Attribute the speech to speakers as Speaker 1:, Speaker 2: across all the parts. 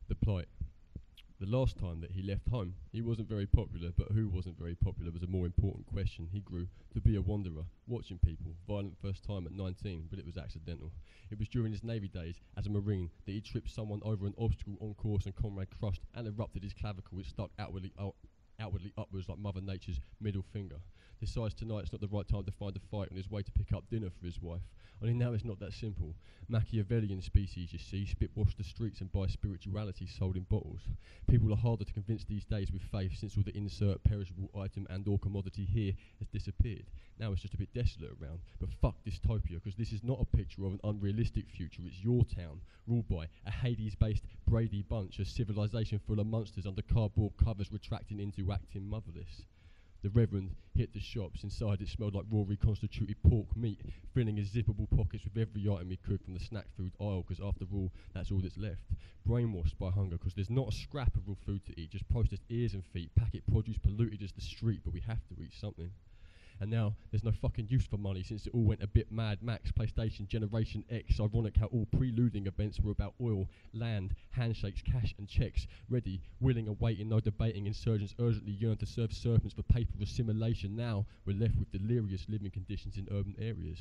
Speaker 1: The plight. The last time that he left home, he wasn't very popular, but who wasn't very popular was a more important question. He grew to be a wanderer, watching people, violent first time at 19, but it was accidental. It was during his Navy days as a Marine that he tripped someone over an obstacle on course and comrade crushed and erupted his clavicle, which stuck outwardly upwards like Mother Nature's middle finger. Decides tonight's not the right time to find a fight on his way to pick up dinner for his wife. Only now it's not that simple. Machiavellian species, you see, spit-wash the streets and buy spirituality sold in bottles. People are harder to convince these days with faith since all the insert perishable item and or commodity here has disappeared. Now it's just a bit desolate around, but fuck dystopia, because this is not a picture of an unrealistic future. It's your town, ruled by a Hades-based Brady bunch, a civilization full of monsters under cardboard covers retracting into acting motherless. The Reverend hit the shops. Inside it smelled like raw reconstituted pork meat, filling his zippable pockets with every item he could from the snack food aisle, because after all, that's all that's left. Brainwashed by hunger, because there's not a scrap of real food to eat, just processed ears and feet, packet produce polluted as the street, but we have to eat something. And now there's no fucking use for money since it all went a bit Mad Max, PlayStation, Generation X. Ironic how all preluding events were about oil, land, handshakes, cash and checks. Ready, willing and waiting, no debating. Insurgents urgently yearn to serve serpents for paper assimilation. Now we're left with delirious living conditions in urban areas.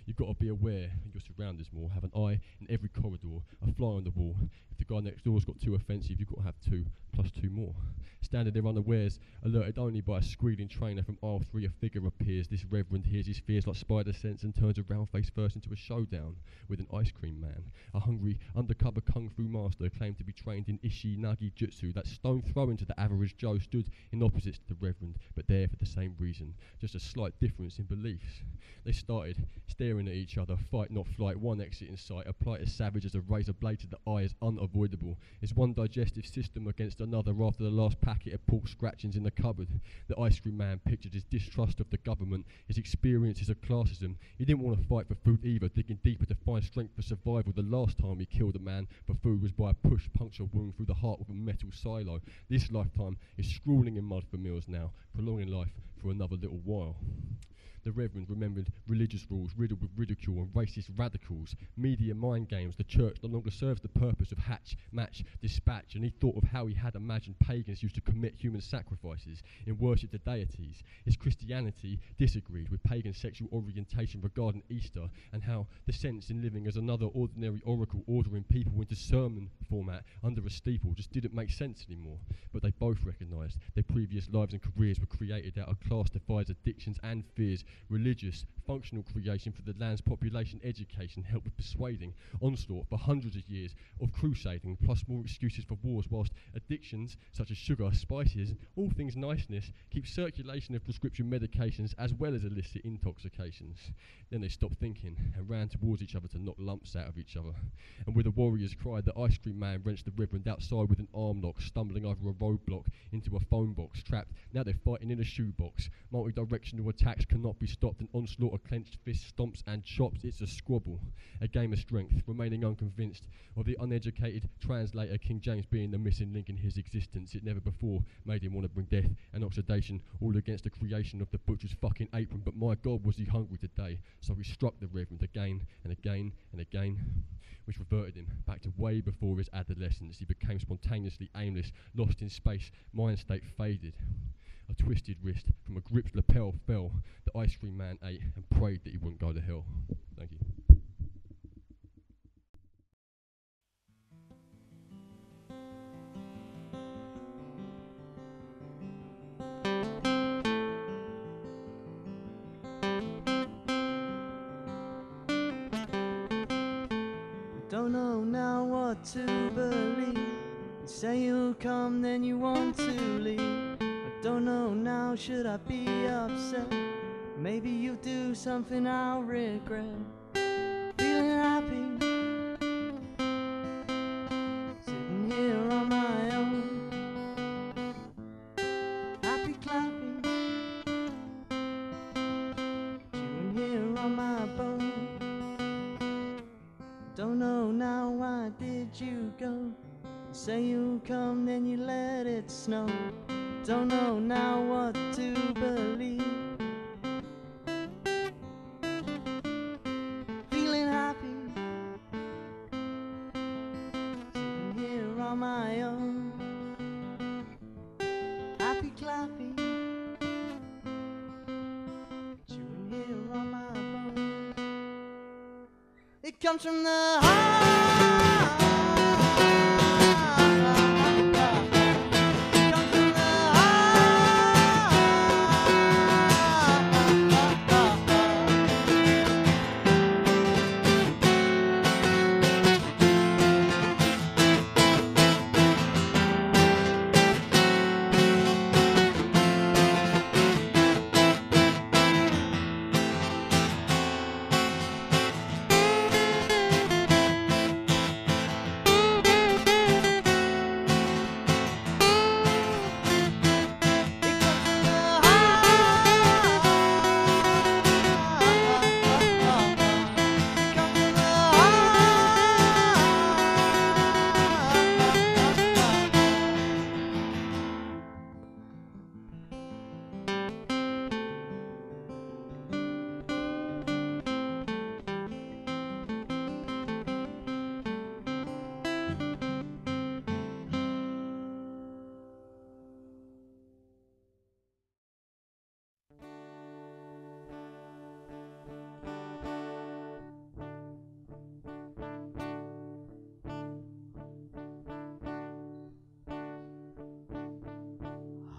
Speaker 1: You've got to be aware of your surroundings more. Have an eye in every corridor, a fly on the wall. If the guy next door's got too offensive, you've got to have 2 plus 2 more. Standing there unawares, alerted only by a squealing trainer from aisle 3, a figure appears. This Reverend hears his fears like spider sense and turns around face first into a showdown with an ice cream man. A hungry, undercover kung fu master claimed to be trained in Ishi-Nagi Jutsu. That stone throwing to the average Joe stood in opposites to the Reverend, but there for the same reason. Just a slight difference in beliefs. They started staring at each other, fight not flight, one exit in sight. A plight as savage as a razor blade to the eye is unavoidable. It's one digestive system against another after the last packet of pork scratchings in the cupboard. The ice cream man pictured his distrust of the government, his experiences of classism. He didn't want to fight for food either, digging deeper to find strength for survival. The last time he killed a man for food was by a push-puncture wound through the heart with a metal silo. This lifetime is scrawling in mud for meals now, prolonging life for another little while. The Reverend remembered religious rules riddled with ridicule and racist radicals, media mind games. The church no longer serves the purpose of hatch, match, dispatch, and he thought of how he had imagined pagans used to commit human sacrifices in worship to deities. His Christianity disagreed with pagan sexual orientation regarding Easter, and how the sense in living as another ordinary oracle ordering people into sermon format under a steeple just didn't make sense anymore. But they both recognised their previous lives and careers were created out of class-defied addictions and fears. Religious, functional creation for the land's population, education, help with persuading, onslaught for hundreds of years of crusading, plus more excuses for wars, whilst addictions such as sugar, spices, all things niceness, keep circulation of prescription medications as well as illicit intoxications. Then they stopped thinking and ran towards each other to knock lumps out of each other. And with a warrior's cry, the ice cream man wrenched the Reverend outside with an arm lock, stumbling over a roadblock into a phone box, trapped. Now they're fighting in a shoebox. Multi-directional attacks cannot be stopped. An onslaught of clenched fists, stomps and chops. It's a squabble, a game of strength, remaining unconvinced of the uneducated translator King James being the missing link in his existence. It never before made him want to bring death and oxidation all against the creation of the butcher's fucking apron. But my God, was he hungry today. So he struck the Reverend again and again and again, which reverted him back to way before his adolescence. He became spontaneously aimless, lost in space, mind state faded. A twisted wrist from a gripped lapel fell. The ice cream man ate and prayed that he wouldn't go to hell. Thank you.
Speaker 2: Don't know now what to believe. You say you'll come, then you want to leave. I don't know now, should I be upset? Maybe you'll do something I'll regret. Feeling happy, sitting here on my own, happy clapping, chewing here on my bone. Don't know now, why did you go? You say you'll come, then you let it snow. Don't know now what to believe. Feeling happy, sitting here on my It comes from the heart.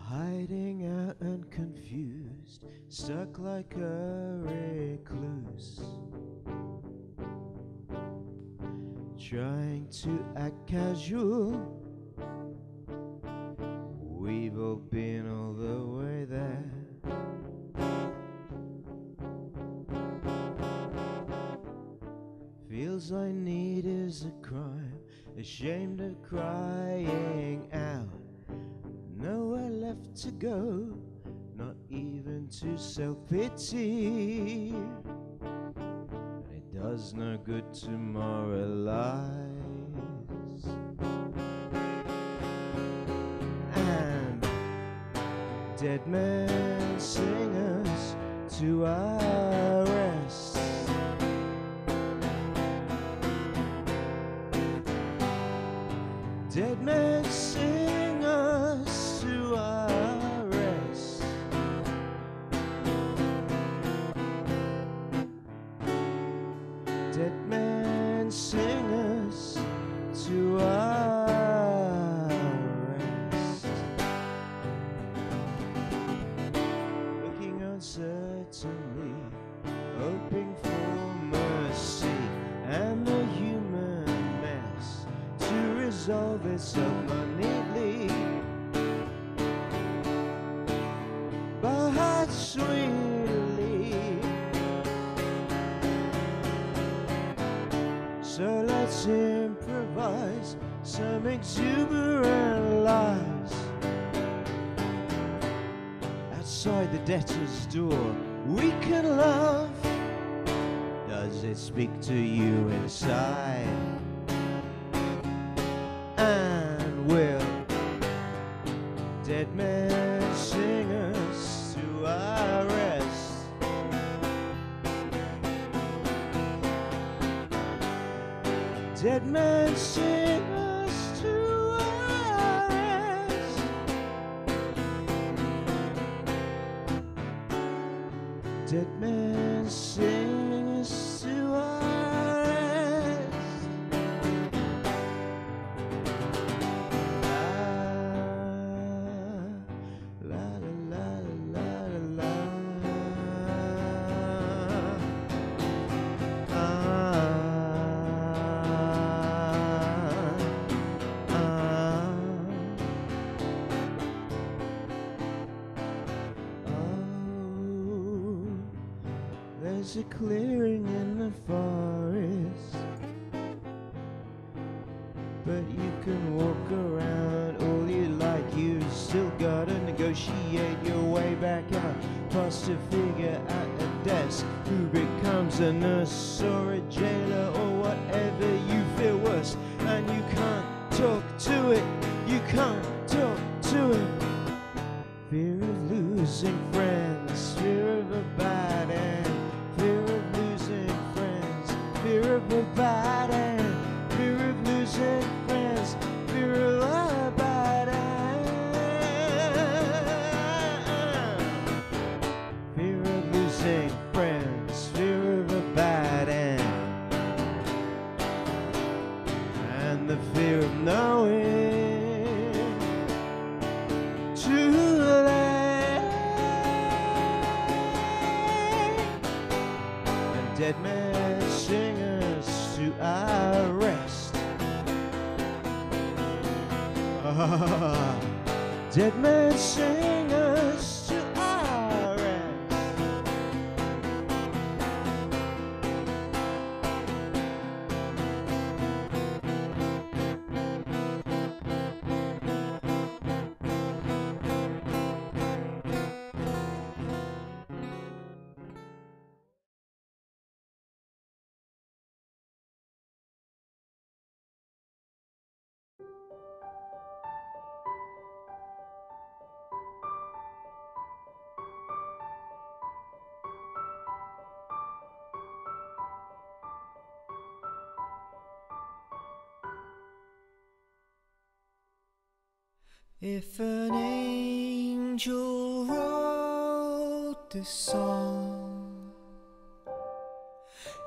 Speaker 2: Hiding out and confused, stuck like a recluse, trying to act casual. We've all been all the way there. Feels I need is a crime, ashamed of crying out. Nowhere left to go, not even to self-pity. And it does no good to moralize. And dead men sing us to our rest. Dead men sing us to our rest. Dead men sing us to our rest. Looking uncertainly, hoping for mercy and the human mess to resolve itself neatly, but sweetly. So let's improvise some exuberant lies. Outside the debtor's door, we can love. Does it speak to you inside? And will dead men sing us to our rest? Dead men sing us to our rest. Dead men sing us to our rest. La la la la la la. There's a clearing in the forest, but you can walk around all you like. You've still gotta negotiate your way back out, past to figure out a desk who becomes a nurse or a jailer or whatever you feel worse. And you can't talk to it, you can't talk to it. Fear of losing friends, fear of a bad end. Fear of losing friends, fear of a bad end. Fear of losing friends, fear of a bad end. Fear of losing friends, fear of a bad end. dead men singers to our rest. Dead men singers to our rest. If an angel wrote this song,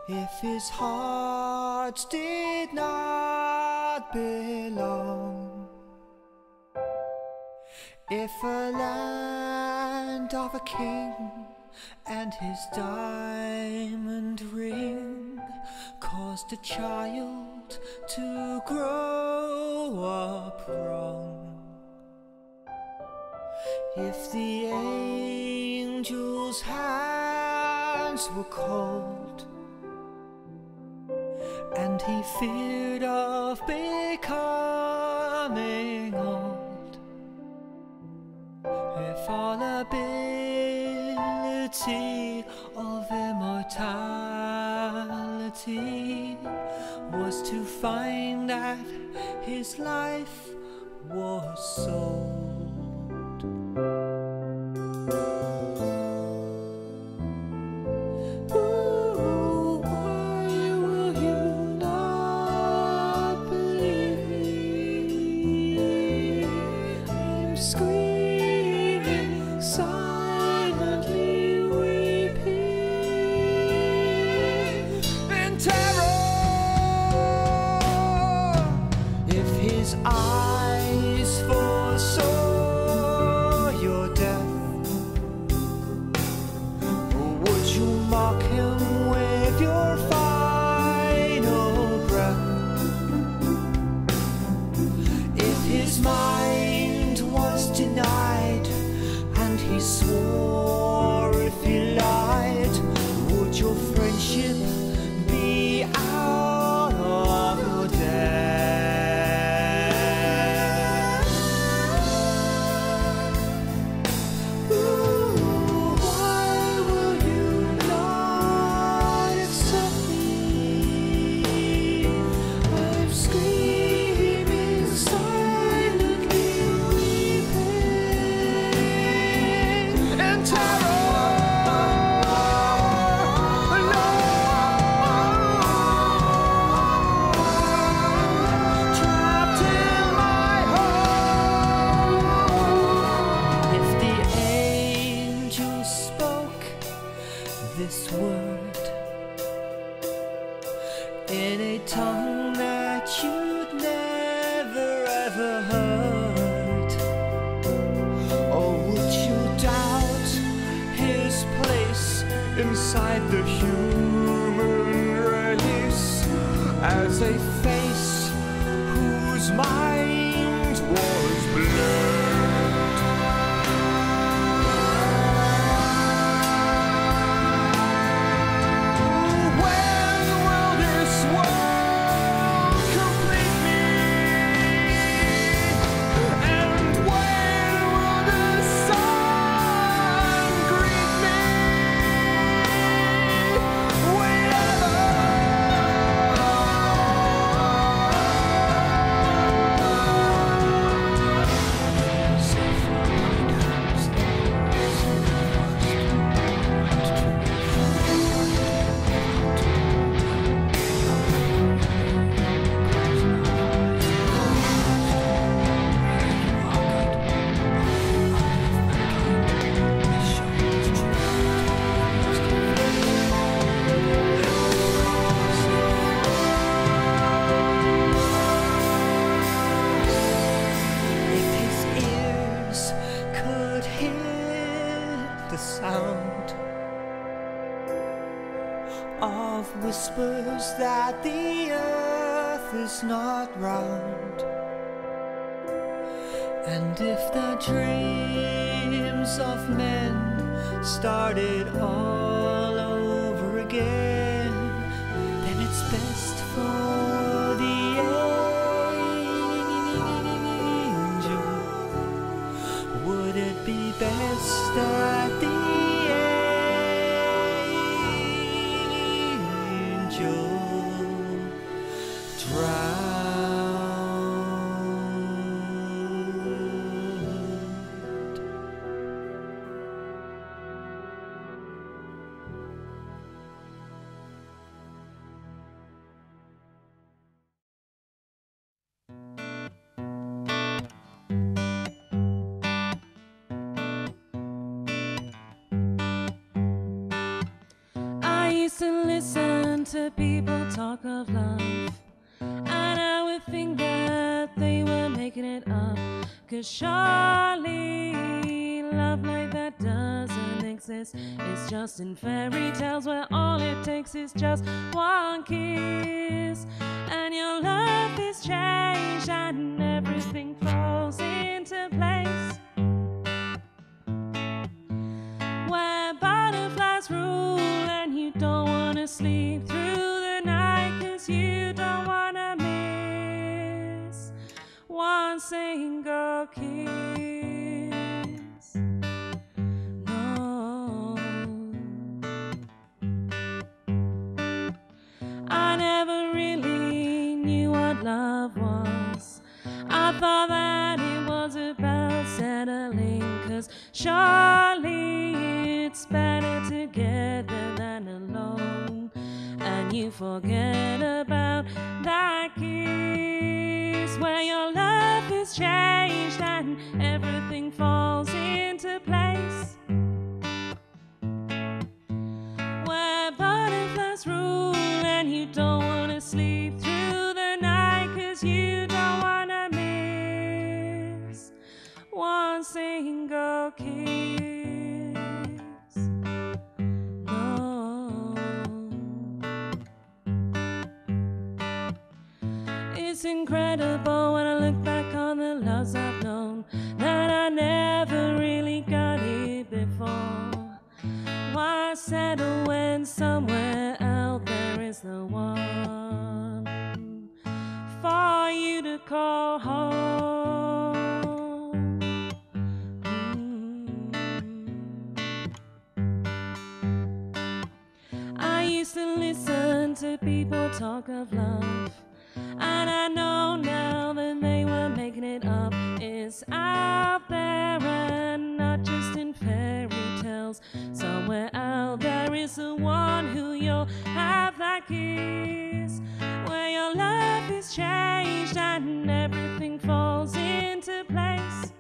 Speaker 2: if his heart did not belong, if a land of a king and his diamond ring caused a child to grow up wrong, if the angel's hands were cold and he feared of becoming old, if all ability of immortality was to find that his life was sold, eyes foresaw your death, would you mock him with your final breath? If his mind was denied and he swore if he lied, would your friendship be out of your death? This word in a tongue that you'd never ever heard, or would you doubt his place inside the human race as a face whose mind was blurred? of whispers that the earth is not round. And if the dreams of men started all over again, then it's best for the angel. Would it be best that the angel drowned?
Speaker 3: I used to listen to people talk of love, and I would think that they were making it up. 'Cause surely love like that doesn't exist. It's just in fairy tales where all it takes is just one kiss, and your love is changed and everything falls into place. Where butterflies rule and you don't wanna sleep through the night 'cause you don't wanna miss one single kiss. No, I never really knew what love was. I thought that it was about settling, 'cause surely it's better together than alone. And you forget about that kiss where your love is changed and everything falls into place. Where butterflies rule and you don't wanna sleep through the night 'cause you don't wanna miss one single kiss. No, it's incredible when I look back on the loves I've known that I never really got it before. Why settle when somewhere out there is the one for you to call home? I used to listen to people talk of love, and I know now that they were making it up. It's out there and not just in fairy tales. Somewhere out there is the one who you'll have that kiss, where your love is changed and everything falls into place.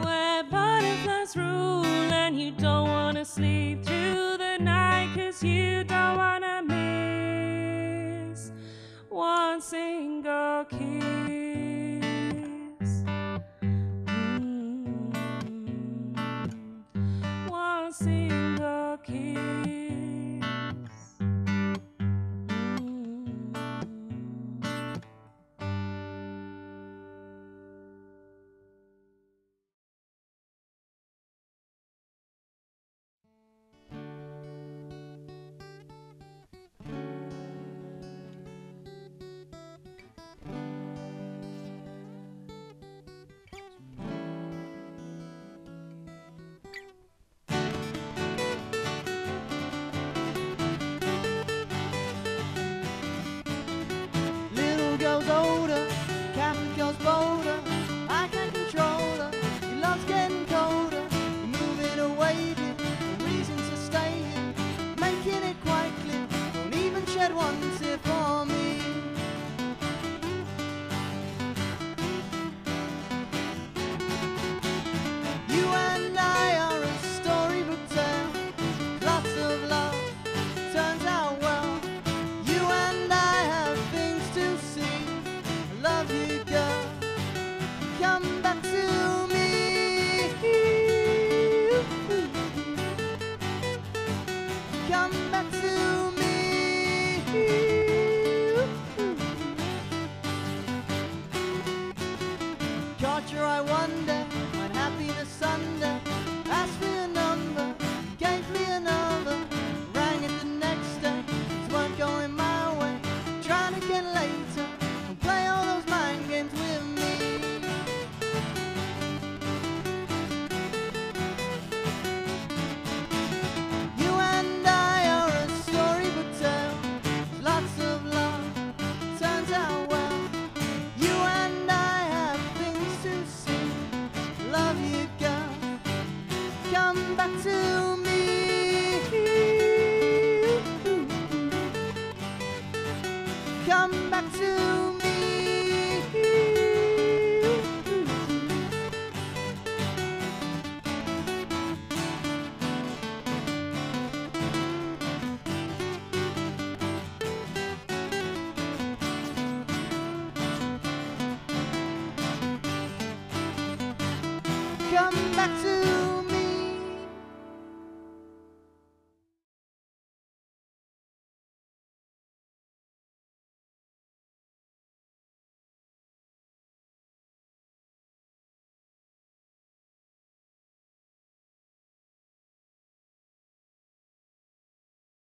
Speaker 3: Where butterflies rule and you don't wanna sleep through the night 'cause you don't wanna miss one single kiss. One single kiss.
Speaker 2: come back to me. Caught your eye one day, when happiness under, asked me a number, gave me another, rang it the next day, things weren't going my way, trying to get later, and play all those mind games with me. You and I are a storybook tale, lots of love, turns out well. You and I have things to see. Love you, girl. Come back to me. Come back to me. Come back to